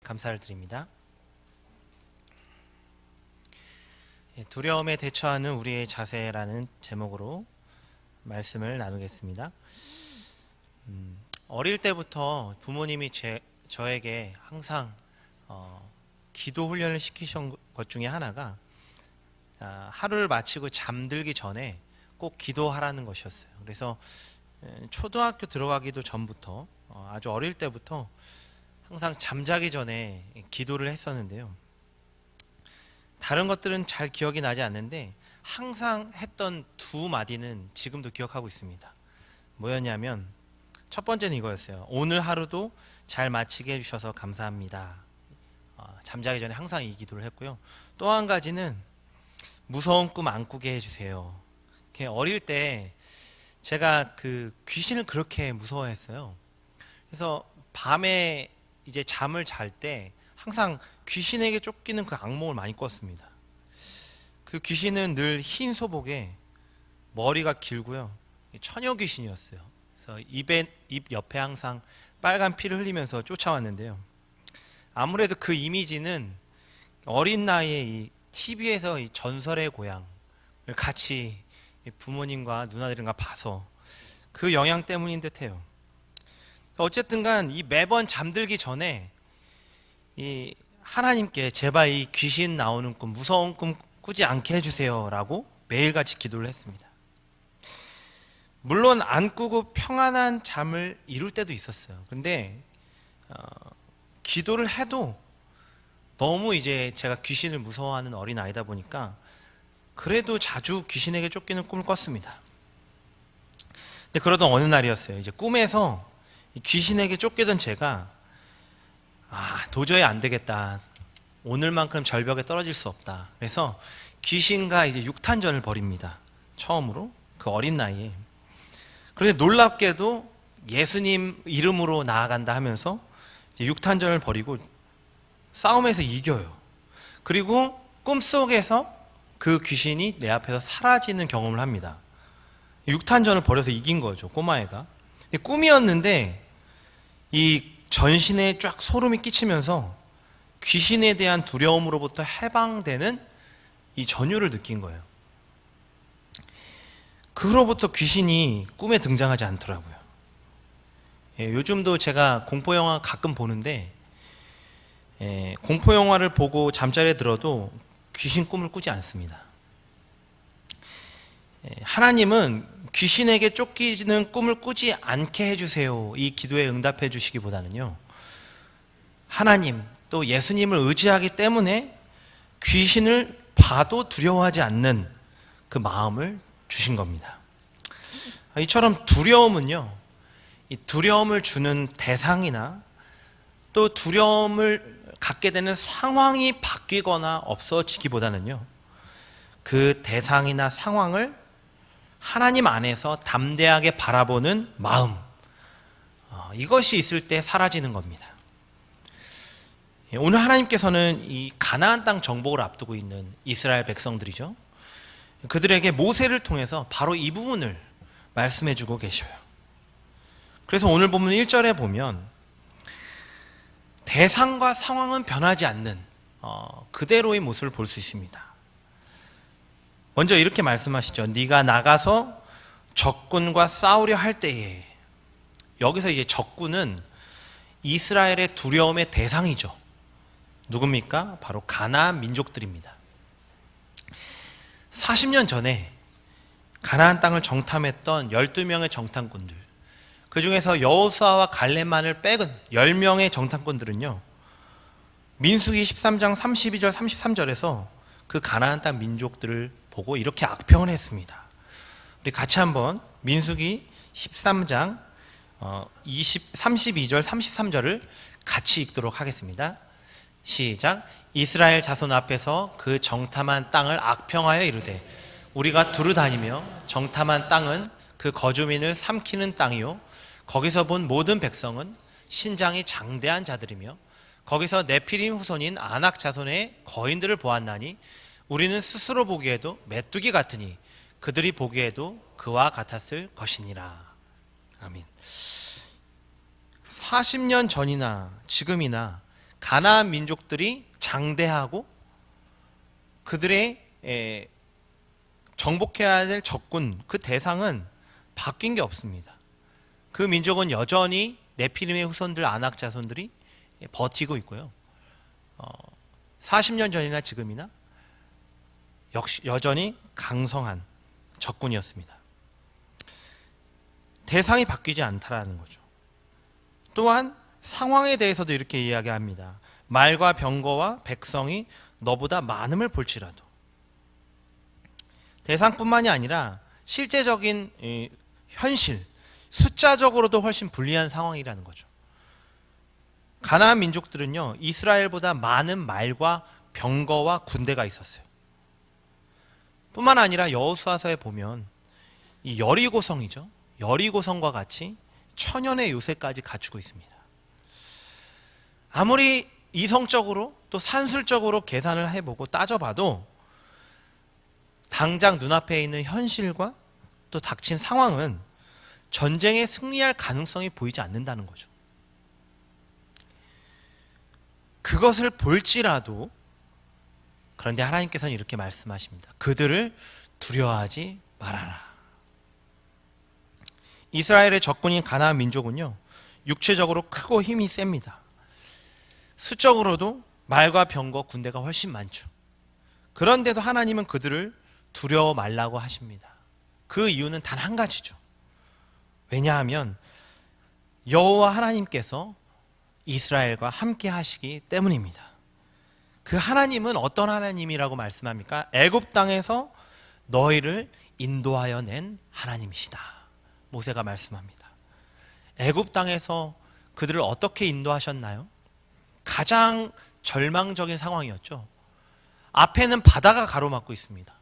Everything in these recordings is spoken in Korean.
감사를 드립니다. 두려움에 대처하는 우리의 자세라는 제목으로 말씀을 나누겠습니다. 어릴 때부터 부모님이 저에게 항상 기도 훈련을 시키신 것 중에 하나가 하루를 마치고 잠들기 전에 꼭 기도하라는 것이었어요. 그래서 초등학교 들어가기도 전부터 아주 어릴 때부터 항상 잠자기 전에 기도를 했었는데요. 다른 것들은 잘 기억이 나지 않는데 항상 했던 두 마디는 지금도 기억하고 있습니다. 뭐였냐면 첫 번째는 이거였어요. 오늘 하루도 잘 마치게 해주셔서 감사합니다. 잠자기 전에 항상 이 기도를 했고요. 또 한 가지는 무서운 꿈 안 꾸게 해주세요. 어릴 때 제가 그 귀신을 그렇게 무서워했어요. 그래서 밤에 이제 잠을 잘 때 항상 귀신에게 쫓기는 그 악몽을 많이 꿨습니다. 그 귀신은 늘 흰 소복에 머리가 길고요. 처녀 귀신이었어요. 그래서 입 옆에 항상 빨간 피를 흘리면서 쫓아왔는데요. 아무래도 그 이미지는 어린 나이에 이 TV에서 이 전설의 고향을 같이 부모님과 누나들과 봐서 그 영향 때문인 듯해요. 어쨌든 간 이 매번 잠들기 전에 이 하나님께 제발 이 귀신 나오는 꿈, 무서운 꿈 꾸지 않게 해주세요 라고 매일같이 기도를 했습니다. 물론 안 꾸고 평안한 잠을 이룰 때도 있었어요. 근데 기도를 해도 너무 이제 제가 귀신을 무서워하는 어린 아이다 보니까 그래도 자주 귀신에게 쫓기는 꿈을 꿨습니다. 근데 그러던 어느 날이었어요. 이제 꿈에서 귀신에게 쫓기던 제가 도저히 안 되겠다. 오늘만큼 절벽에 떨어질 수 없다. 그래서 귀신과 이제 육탄전을 벌입니다. 처음으로 그 어린 나이에. 그런데 놀랍게도 예수님 이름으로 나아간다 하면서 이제 육탄전을 벌이고 싸움에서 이겨요. 그리고 꿈속에서 그 귀신이 내 앞에서 사라지는 경험을 합니다. 육탄전을 벌여서 이긴 거죠, 꼬마애가. 꿈이었는데 이 전신에 쫙 소름이 끼치면서 귀신에 대한 두려움으로부터 해방되는 이 전율을 느낀 거예요. 그로부터 귀신이 꿈에 등장하지 않더라고요. 요즘도 제가 공포영화 가끔 보는데 공포영화를 보고 잠자리에 들어도 귀신 꿈을 꾸지 않습니다. 하나님은 귀신에게 쫓기는 꿈을 꾸지 않게 해주세요. 이 기도에 응답해 주시기보다는요. 하나님 또 예수님을 의지하기 때문에 귀신을 봐도 두려워하지 않는 그 마음을 주신 겁니다. 이처럼 두려움은요. 이 두려움을 주는 대상이나 또 두려움을 갖게 되는 상황이 바뀌거나 없어지기보다는요. 그 대상이나 상황을 하나님 안에서 담대하게 바라보는 마음, 이것이 있을 때 사라지는 겁니다. 오늘 하나님께서는 이 가나안 땅 정복을 앞두고 있는 이스라엘 백성들이죠. 그들에게 모세를 통해서 바로 이 부분을 말씀해 주고 계셔요. 그래서 오늘 본문 1절에 보면 대상과 상황은 변하지 않는 그대로의 모습을 볼 수 있습니다. 먼저 이렇게 말씀하시죠. 네가 나가서 적군과 싸우려 할 때에. 여기서 이제 적군은 이스라엘의 두려움의 대상이죠. 누굽니까? 바로 가나안 민족들입니다. 40년 전에 가나안 땅을 정탐했던 12명의 정탐꾼들, 그 중에서 여호수아와 갈렙만을 빼은 10명의 정탐꾼들은요, 민수기 13장 32절 33절에서 그 가나안 땅 민족들을 보고 이렇게 악평을 했습니다. 우리 같이 한번 민수기 13장 32절 33절을 같이 읽도록 하겠습니다. 시작. 이스라엘 자손 앞에서 그 정탐한 땅을 악평하여 이르되 우리가 두루 다니며 정탐한 땅은 그 거주민을 삼키는 땅이요 거기서 본 모든 백성은 신장이 장대한 자들이며 거기서 네피림 후손인 아낙 자손의 거인들을 보았나니 우리는 스스로 보기에도 메뚜기 같으니 그들이 보기에도 그와 같았을 것이니라. 아멘. 40년 전이나 지금이나 가나안 민족들이 장대하고 그들의 정복해야 될 적군, 그 대상은 바뀐 게 없습니다. 그 민족은 여전히 네피림의 후손들, 아낙 자손들이 버티고 있고요. 40년 전이나 지금이나 역시 여전히 강성한 적군이었습니다. 대상이 바뀌지 않다라는 거죠. 또한 상황에 대해서도 이렇게 이야기합니다. 말과 병거와 백성이 너보다 많음을 볼지라도. 대상뿐만이 아니라 실제적인 현실, 숫자적으로도 훨씬 불리한 상황이라는 거죠. 가나안 민족들은요, 이스라엘보다 많은 말과 병거와 군대가 있었어요. 뿐만 아니라 여호수아서에 보면 이 여리고성이죠. 여리고성과 같이 천연의 요새까지 갖추고 있습니다. 아무리 이성적으로 또 산술적으로 계산을 해보고 따져봐도 당장 눈앞에 있는 현실과 또 닥친 상황은 전쟁에 승리할 가능성이 보이지 않는다는 거죠. 그것을 볼지라도, 그런데 하나님께서는 이렇게 말씀하십니다. 그들을 두려워하지 말아라. 이스라엘의 적군인 가나안 민족은요, 육체적으로 크고 힘이 셉니다. 수적으로도 말과 병거, 군대가 훨씬 많죠. 그런데도 하나님은 그들을 두려워 말라고 하십니다. 그 이유는 단 한 가지죠. 왜냐하면 여호와 하나님께서 이스라엘과 함께 하시기 때문입니다. 그 하나님은 어떤 하나님이라고 말씀합니까? 애굽 땅에서 너희를 인도하여 낸 하나님이시다. 모세가 말씀합니다. 애굽 땅에서 그들을 어떻게 인도하셨나요? 가장 절망적인 상황이었죠. 앞에는 바다가 가로막고 있습니다.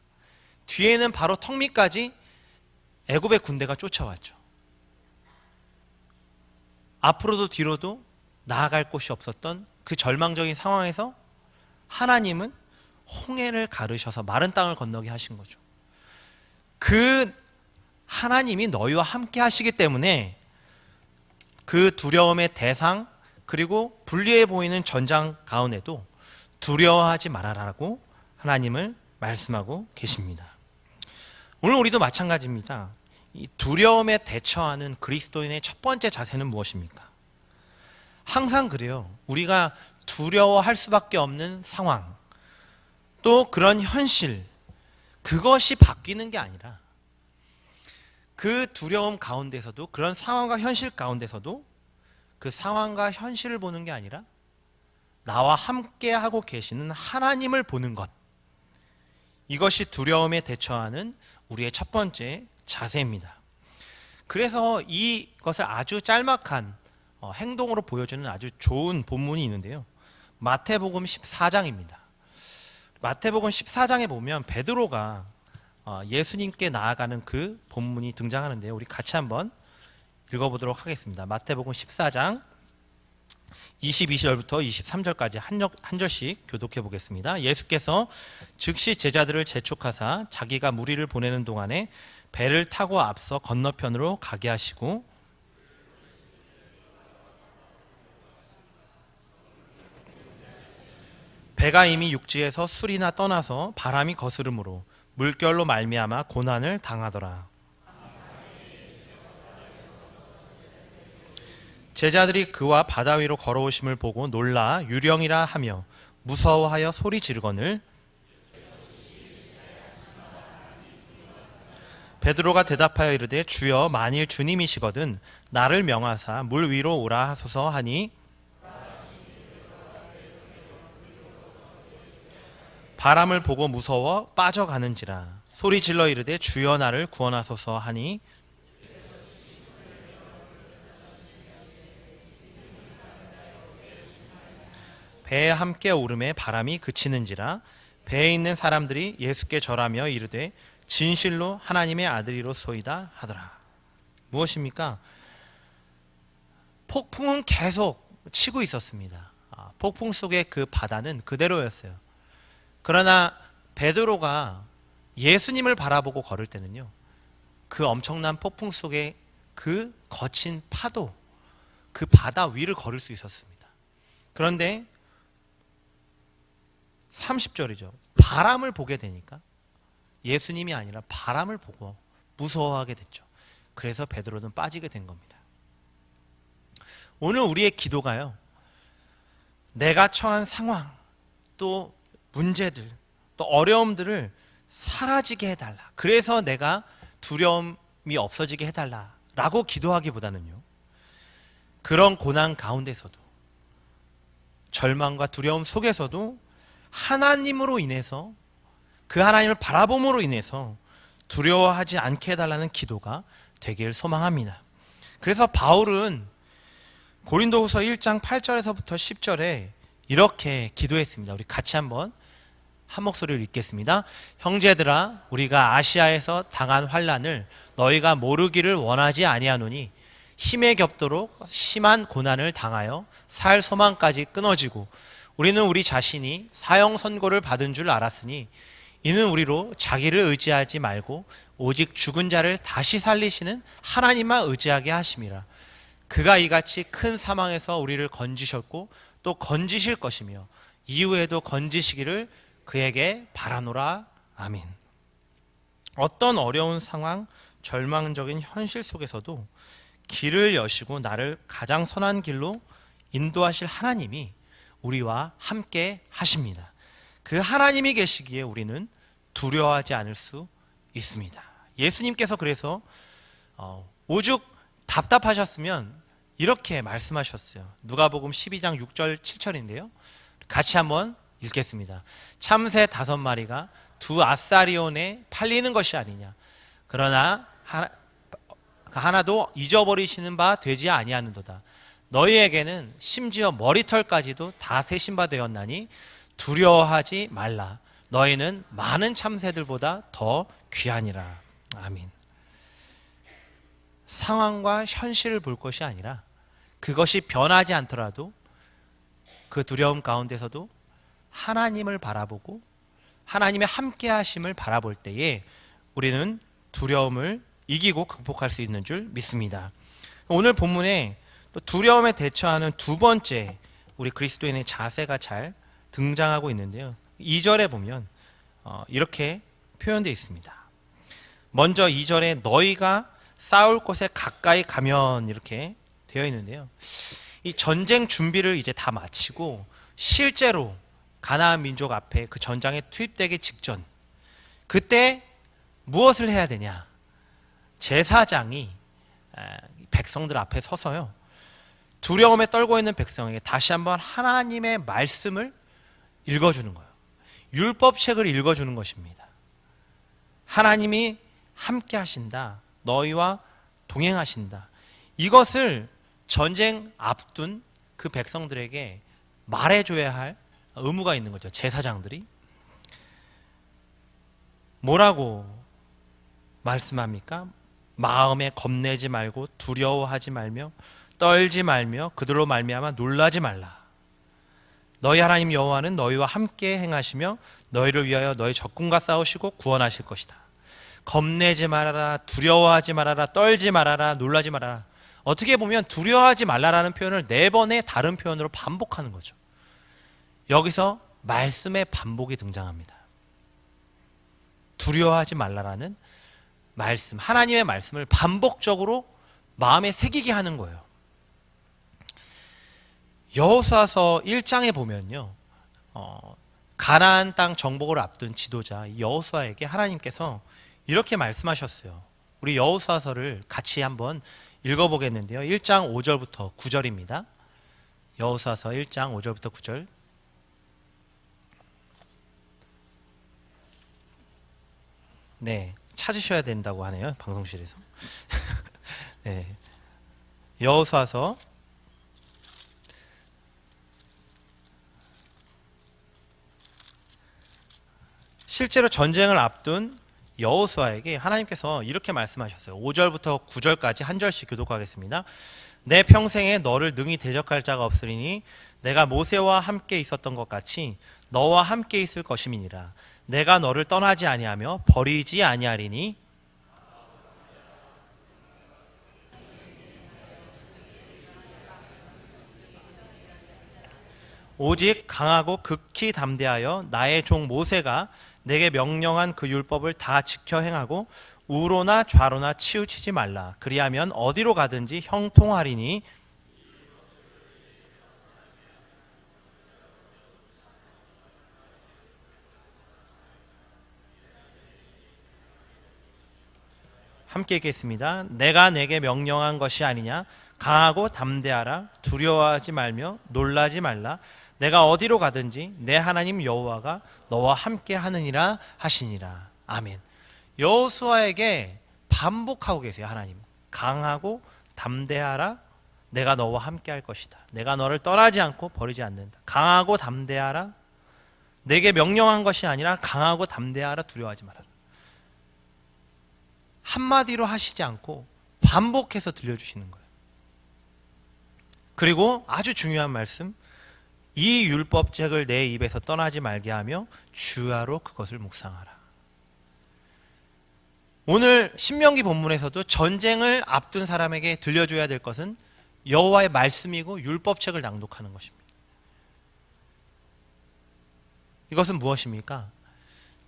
뒤에는 바로 턱 밑까지 애굽의 군대가 쫓아왔죠. 앞으로도 뒤로도 나아갈 곳이 없었던 그 절망적인 상황에서 하나님은 홍해를 가르셔서 마른 땅을 건너게 하신 거죠. 그 하나님이 너희와 함께 하시기 때문에 그 두려움의 대상, 그리고 불리해 보이는 전장 가운데도 두려워하지 말아라라고 하나님을 말씀하고 계십니다. 오늘 우리도 마찬가지입니다. 이 두려움에 대처하는 그리스도인의 첫 번째 자세는 무엇입니까? 항상 그래요. 우리가 두려워할 수밖에 없는 상황, 또 그런 현실, 그것이 바뀌는 게 아니라 그 두려움 가운데서도, 그런 상황과 현실 가운데서도 그 상황과 현실을 보는 게 아니라 나와 함께 하고 계시는 하나님을 보는 것, 이것이 두려움에 대처하는 우리의 첫 번째 자세입니다. 그래서 이것을 아주 짤막한 행동으로 보여주는 아주 좋은 본문이 있는데요. 마태복음 14장입니다. 마태복음 14장에 보면 베드로가 예수님께 나아가는 그 본문이 등장하는데요. 우리 같이 한번 읽어보도록 하겠습니다. 마태복음 14장 22절부터 23절까지 한 절씩 교독해 보겠습니다. 예수께서 즉시 제자들을 재촉하사 자기가 무리를 보내는 동안에 배를 타고 앞서 건너편으로 가게 하시고 배가 이미 육지에서 술이나 떠나서 바람이 거스름으로 물결로 말미암아 고난을 당하더라. 제자들이 그와 바다 위로 걸어오심을 보고 놀라 유령이라 하며 무서워하여 소리 지르거늘 베드로가 대답하여 이르되 주여 만일 주님이시거든 나를 명하사 물 위로 오라 하소서 하니 바람을 보고 무서워 빠져가는지라 소리 질러 이르되 주여 나를 구원하소서 하니 배에 함께 오름에 바람이 그치는지라 배에 있는 사람들이 예수께 절하며 이르되 진실로 하나님의 아들이로소이다 하더라. 무엇입니까? 폭풍은 계속 치고 있었습니다. 폭풍 속의 그 바다는 그대로였어요. 그러나 베드로가 예수님을 바라보고 걸을 때는요, 그 엄청난 폭풍 속에 그 거친 파도, 그 바다 위를 걸을 수 있었습니다. 그런데 30절이죠. 바람을 보게 되니까 예수님이 아니라 바람을 보고 무서워하게 됐죠. 그래서 베드로는 빠지게 된 겁니다. 오늘 우리의 기도가요, 내가 처한 상황, 또 문제들, 또 어려움들을 사라지게 해달라, 그래서 내가 두려움이 없어지게 해달라 라고 기도하기보다는요, 그런 고난 가운데서도, 절망과 두려움 속에서도 하나님으로 인해서, 그 하나님을 바라봄으로 인해서 두려워하지 않게 해달라는 기도가 되길 소망합니다. 그래서 바울은 고린도후서 1장 8절에서부터 10절에 이렇게 기도했습니다. 우리 같이 한번 한 목소리를 읽겠습니다. 형제들아, 우리가 아시아에서 당한 환난을 너희가 모르기를 원하지 아니하노니 힘에 겹도록 심한 고난을 당하여 살 소망까지 끊어지고 우리는 우리 자신이 사형 선고를 받은 줄 알았으니 이는 우리로 자기를 의지하지 말고 오직 죽은 자를 다시 살리시는 하나님만 의지하게 하심이라. 그가 이같이 큰 사망에서 우리를 건지셨고 또 건지실 것이며 이후에도 건지시기를 그에게 바라노라. 아멘. 어떤 어려운 상황, 절망적인 현실 속에서도 길을 여시고 나를 가장 선한 길로 인도하실 하나님이 우리와 함께 하십니다. 그 하나님이 계시기에 우리는 두려워하지 않을 수 있습니다. 예수님께서 그래서 오죽 답답하셨으면 이렇게 말씀하셨어요. 누가복음 12장 6절 7절인데요. 같이 한번 읽겠습니다. 참새 5마리가 두 아사리온에 팔리는 것이 아니냐. 그러나 하나도 잊어버리시는 바 되지 아니하는도다. 너희에게는 심지어 머리털까지도 다 세신 바 되었나니 두려워하지 말라. 너희는 많은 참새들보다 더 귀하니라. 아멘. 상황과 현실을 볼 것이 아니라 그것이 변하지 않더라도 그 두려움 가운데서도 하나님을 바라보고 하나님의 함께 하심을 바라볼 때에 우리는 두려움을 이기고 극복할 수 있는 줄 믿습니다. 오늘 본문에 또 두려움에 대처하는 두 번째 우리 그리스도인의 자세가 잘 등장하고 있는데요. 2절에 보면 이렇게 표현되어 있습니다. 먼저 2절에 너희가 싸울 곳에 가까이 가면 이렇게 되어 있는데요. 이 전쟁 준비를 이제 다 마치고 실제로 가나안 민족 앞에 그 전장에 투입되기 직전, 그때 무엇을 해야 되냐? 제사장이 백성들 앞에 서서요, 두려움에 떨고 있는 백성에게 다시 한번 하나님의 말씀을 읽어주는 거예요. 율법책을 읽어주는 것입니다. 하나님이 함께 하신다, 너희와 동행하신다, 이것을 전쟁 앞둔 그 백성들에게 말해줘야 할 의무가 있는 거죠. 제사장들이 뭐라고 말씀합니까? 마음에 겁내지 말고 두려워하지 말며 떨지 말며 그들로 말미암아 놀라지 말라. 너희 하나님 여호와는 너희와 함께 행하시며 너희를 위하여 너희 적군과 싸우시고 구원하실 것이다. 겁내지 말아라, 두려워하지 말아라, 떨지 말아라, 놀라지 말아라. 어떻게 보면 두려워하지 말라라는 표현을 4번의 다른 표현으로 반복하는 거죠. 여기서 말씀의 반복이 등장합니다. 두려워하지 말라라는 말씀, 하나님의 말씀을 반복적으로 마음에 새기게 하는 거예요. 여호수아서 1장에 보면요, 가나안 땅 정복을 앞둔 지도자 여호수아에게 하나님께서 이렇게 말씀하셨어요. 우리 여호수아서를 같이 한번 읽어보겠는데요. 1장 5절부터 9절입니다. 여호수아서 1장 5절부터 9절. 네, 찾으셔야 된다고 하네요, 방송실에서. 네, 여호수아서 실제로 전쟁을 앞둔 여호수아에게 하나님께서 이렇게 말씀하셨어요. 5절부터 9절까지 한 절씩 교독하겠습니다. 내 평생에 너를 능히 대적할 자가 없으리니 내가 모세와 함께 있었던 것 같이 너와 함께 있을 것임이니라. 내가 너를 떠나지 아니하며 버리지 아니하리니 오직 강하고 극히 담대하여 나의 종 모세가 내게 명령한 그 율법을 다 지켜 행하고 우로나 좌로나 치우치지 말라. 그리하면 어디로 가든지 형통하리니 함께 읽겠습니다. 내가 내게 명령한 것이 아니냐? 강하고 담대하라. 두려워하지 말며 놀라지 말라. 내가 어디로 가든지 내 하나님 여호와가 너와 함께 하느니라 하시니라. 아멘. 여호수아에게 반복하고 계세요. 하나님. 강하고 담대하라. 내가 너와 함께 할 것이다. 내가 너를 떠나지 않고 버리지 않는다. 강하고 담대하라. 내게 명령한 것이 아니라 강하고 담대하라. 두려워하지 마라. 한마디로 하시지 않고 반복해서 들려주시는 거예요. 그리고 아주 중요한 말씀, 이 율법책을 내 입에서 떠나지 말게 하며 주야로 그것을 묵상하라. 오늘 신명기 본문에서도 전쟁을 앞둔 사람에게 들려줘야 될 것은 여호와의 말씀이고 율법책을 낭독하는 것입니다. 이것은 무엇입니까?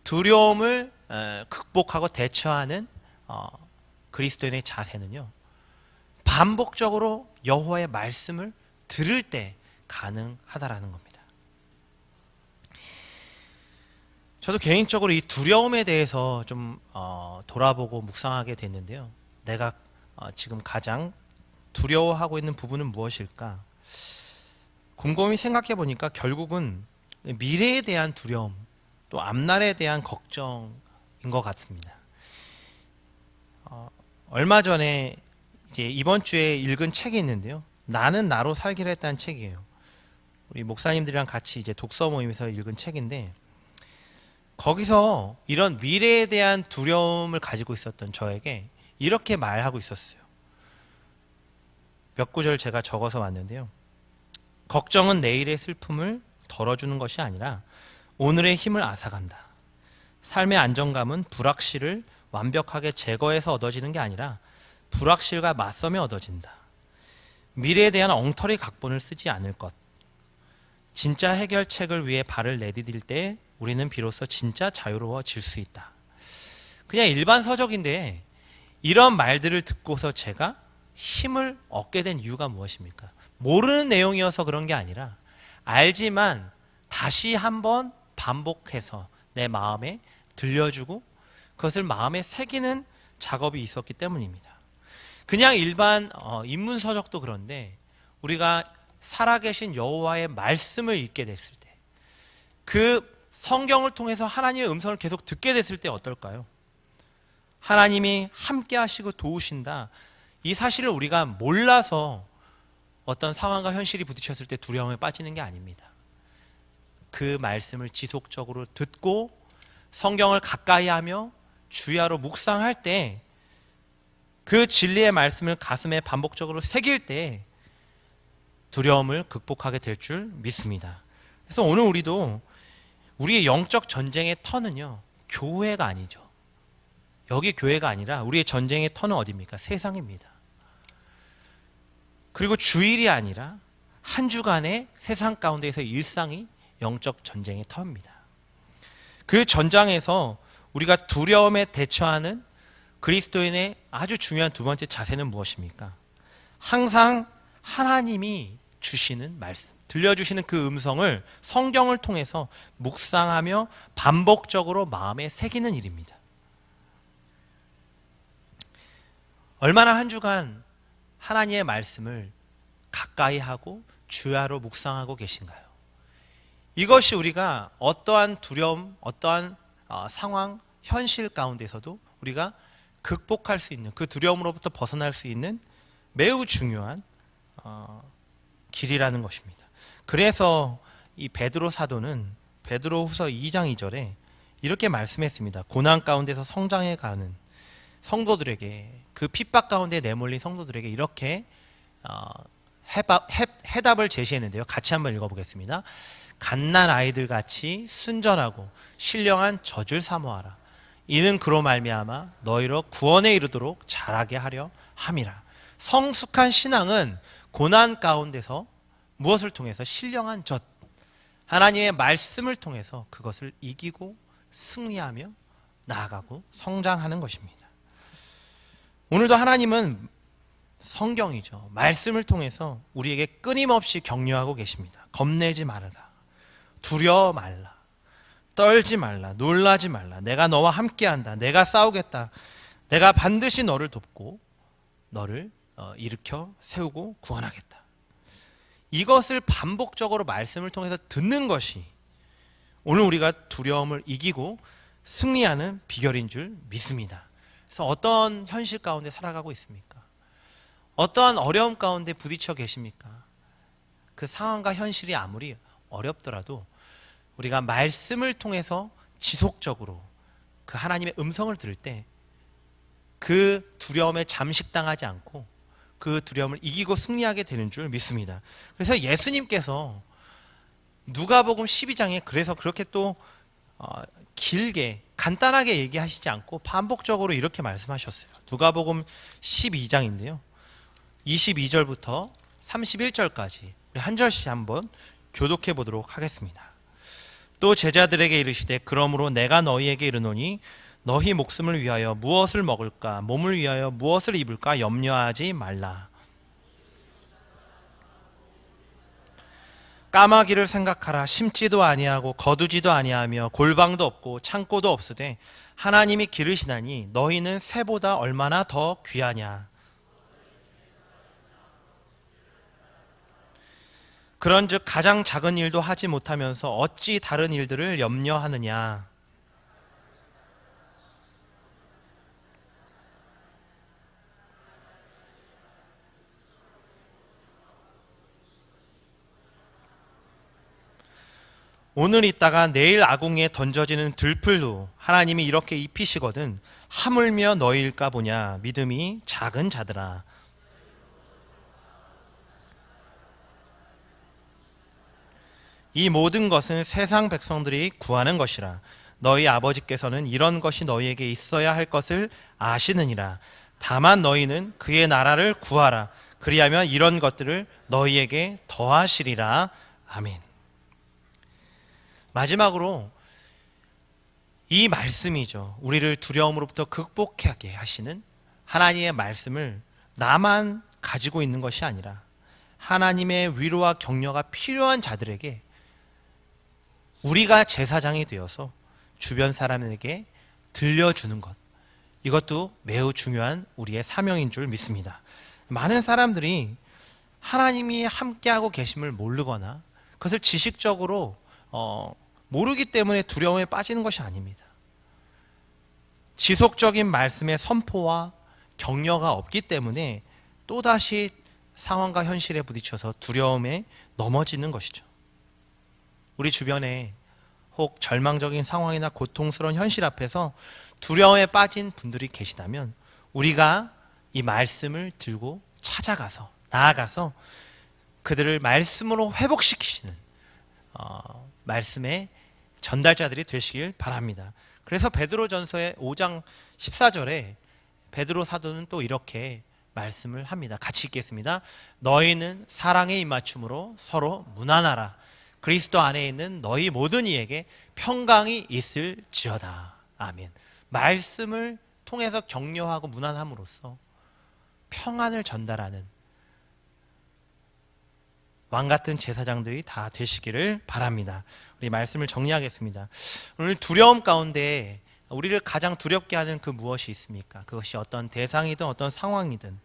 두려움을 극복하고 대처하는 그리스도인의 자세는요, 반복적으로 여호와의 말씀을 들을 때 가능하다라는 겁니다. 저도 개인적으로 이 두려움에 대해서 좀 돌아보고 묵상하게 됐는데요. 내가 지금 가장 두려워하고 있는 부분은 무엇일까? 곰곰이 생각해 보니까 결국은 미래에 대한 두려움, 또 앞날에 대한 걱정인 것 같습니다. 얼마 전에 이제 이번 주에 읽은 책이 있는데요. 나는 나로 살기로 했다는 책이에요. 우리 목사님들이랑 같이 이제 독서 모임에서 읽은 책인데, 거기서 이런 미래에 대한 두려움을 가지고 있었던 저에게 이렇게 말하고 있었어요. 몇 구절 제가 적어서 왔는데요. 걱정은 내일의 슬픔을 덜어주는 것이 아니라 오늘의 힘을 앗아간다. 삶의 안정감은 불확실을 완벽하게 제거해서 얻어지는 게 아니라 불확실과 맞서며 얻어진다. 미래에 대한 엉터리 각본을 쓰지 않을 것. 진짜 해결책을 위해 발을 내디딜 때 우리는 비로소 진짜 자유로워질 수 있다. 그냥 일반 서적인데 이런 말들을 듣고서 제가 힘을 얻게 된 이유가 무엇입니까? 모르는 내용이어서 그런 게 아니라 알지만 다시 한번 반복해서 내 마음에 들려주고 그것을 마음에 새기는 작업이 있었기 때문입니다. 그냥 일반 인문서적도 그런데 우리가 살아계신 여호와의 말씀을 읽게 됐을 때, 그 성경을 통해서 하나님의 음성을 계속 듣게 됐을 때 어떨까요? 하나님이 함께 하시고 도우신다, 이 사실을 우리가 몰라서 어떤 상황과 현실이 부딪혔을 때 두려움에 빠지는 게 아닙니다. 그 말씀을 지속적으로 듣고 성경을 가까이 하며 주야로 묵상할 때, 그 진리의 말씀을 가슴에 반복적으로 새길 때 두려움을 극복하게 될 줄 믿습니다. 그래서 오늘 우리도 우리의 영적 전쟁의 터는요, 교회가 아니죠. 여기 교회가 아니라 우리의 전쟁의 터는 어디입니까? 세상입니다. 그리고 주일이 아니라 한 주간의 세상 가운데에서 일상이 영적 전쟁의 터입니다. 그 전장에서 우리가 두려움에 대처하는 그리스도인의 아주 중요한 두 번째 자세는 무엇입니까? 항상 하나님이 주시는 말씀, 들려주시는 그 음성을 성경을 통해서 묵상하며 반복적으로 마음에 새기는 일입니다. 얼마나 한 주간 하나님의 말씀을 가까이 하고 주야로 묵상하고 계신가요? 이것이 우리가 어떠한 두려움, 어떠한 상황, 현실 가운데서도 우리가 극복할 수 있는, 그 두려움으로부터 벗어날 수 있는 매우 중요한 길이라는 것입니다. 그래서 이 베드로 사도는 베드로후서 2장 2절에 이렇게 말씀했습니다. 고난 가운데서 성장해 가는 성도들에게, 그 핍박 가운데 내몰린 성도들에게 이렇게 해답을 제시했는데요. 같이 한번 읽어보겠습니다. 갓난 아이들 같이 순전하고 신령한 젖을 사모하라. 이는 그로 말미암아 너희로 구원에 이르도록 자라게 하려 함이라. 성숙한 신앙은 고난 가운데서 무엇을 통해서? 신령한 젖, 하나님의 말씀을 통해서 그것을 이기고 승리하며 나아가고 성장하는 것입니다. 오늘도 하나님은 성경이죠. 말씀을 통해서 우리에게 끊임없이 격려하고 계십니다. 겁내지 말아라. 두려워 말라. 떨지 말라. 놀라지 말라. 내가 너와 함께한다. 내가 싸우겠다. 내가 반드시 너를 돕고 너를 일으켜 세우고 구원하겠다. 이것을 반복적으로 말씀을 통해서 듣는 것이 오늘 우리가 두려움을 이기고 승리하는 비결인 줄 믿습니다. 그래서 어떤 현실 가운데 살아가고 있습니까? 어떠한 어려움 가운데 부딪혀 계십니까? 그 상황과 현실이 아무리 어렵더라도 우리가 말씀을 통해서 지속적으로 그 하나님의 음성을 들을 때 그 두려움에 잠식당하지 않고 그 두려움을 이기고 승리하게 되는 줄 믿습니다. 그래서 예수님께서 누가복음 12장에 그래서 그렇게 또 길게 간단하게 얘기하시지 않고 반복적으로 이렇게 말씀하셨어요. 누가복음 12장인데요. 22절부터 31절까지 우리 한 절씩 한번 교독해 보도록 하겠습니다. 또 제자들에게 이르시되 그러므로 내가 너희에게 이르노니 너희 목숨을 위하여 무엇을 먹을까 몸을 위하여 무엇을 입을까 염려하지 말라. 까마귀를 생각하라. 심지도 아니하고 거두지도 아니하며 골방도 없고 창고도 없으되 하나님이 기르시나니 너희는 새보다 얼마나 더 귀하냐. 그런즉 가장 작은 일도 하지 못하면서 어찌 다른 일들을 염려하느냐. 오늘 있다가 내일 아궁이에 던져지는 들풀도 하나님이 이렇게 입히시거든 하물며 너희일까 보냐. 믿음이 작은 자들아. 이 모든 것은 세상 백성들이 구하는 것이라. 너희 아버지께서는 이런 것이 너희에게 있어야 할 것을 아시느니라. 다만 너희는 그의 나라를 구하라. 그리하면 이런 것들을 너희에게 더하시리라. 아멘. 마지막으로 이 말씀이죠. 우리를 두려움으로부터 극복하게 하시는 하나님의 말씀을 나만 가지고 있는 것이 아니라 하나님의 위로와 격려가 필요한 자들에게 우리가 제사장이 되어서 주변 사람에게 들려주는 것, 이것도 매우 중요한 우리의 사명인 줄 믿습니다. 많은 사람들이 하나님이 함께하고 계심을 모르거나 그것을 지식적으로 모르기 때문에 두려움에 빠지는 것이 아닙니다. 지속적인 말씀의 선포와 격려가 없기 때문에 또다시 상황과 현실에 부딪혀서 두려움에 넘어지는 것이죠. 우리 주변에 혹 절망적인 상황이나 고통스러운 현실 앞에서 두려움에 빠진 분들이 계시다면 우리가 이 말씀을 들고 찾아가서 나아가서 그들을 말씀으로 회복시키시는 말씀의 전달자들이 되시길 바랍니다. 그래서 베드로전서의 5장 14절에 베드로 사도는 또 이렇게 말씀을 합니다. 같이 읽겠습니다. 너희는 사랑의 입맞춤으로 서로 무난하라. 그리스도 안에 있는 너희 모든 이에게 평강이 있을지어다. 아멘. 말씀을 통해서 격려하고 무난함으로써 평안을 전달하는 왕같은 제사장들이 다 되시기를 바랍니다. 우리 말씀을 정리하겠습니다. 오늘 두려움 가운데 우리를 가장 두렵게 하는 그 무엇이 있습니까? 그것이 어떤 대상이든 어떤 상황이든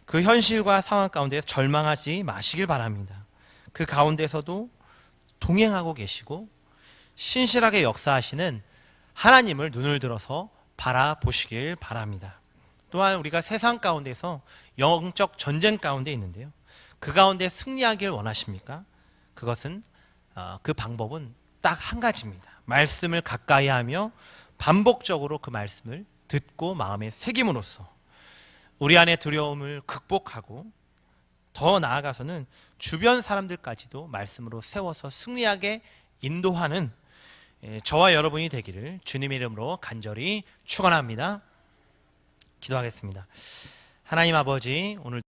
그 현실과 상황 가운데서 절망하지 마시길 바랍니다. 그 가운데서도 동행하고 계시고 신실하게 역사하시는 하나님을 눈을 들어서 바라보시길 바랍니다. 또한 우리가 세상 가운데서 영적 전쟁 가운데 있는데요. 그 가운데 승리하길 원하십니까? 그것은 그 방법은 딱 한 가지입니다. 말씀을 가까이 하며 반복적으로 그 말씀을 듣고 마음에 새김으로써 우리 안의 두려움을 극복하고 더 나아가서는 주변 사람들까지도 말씀으로 세워서 승리하게 인도하는 저와 여러분이 되기를 주님의 이름으로 간절히 축원합니다. 기도하겠습니다. 하나님 아버지, 오늘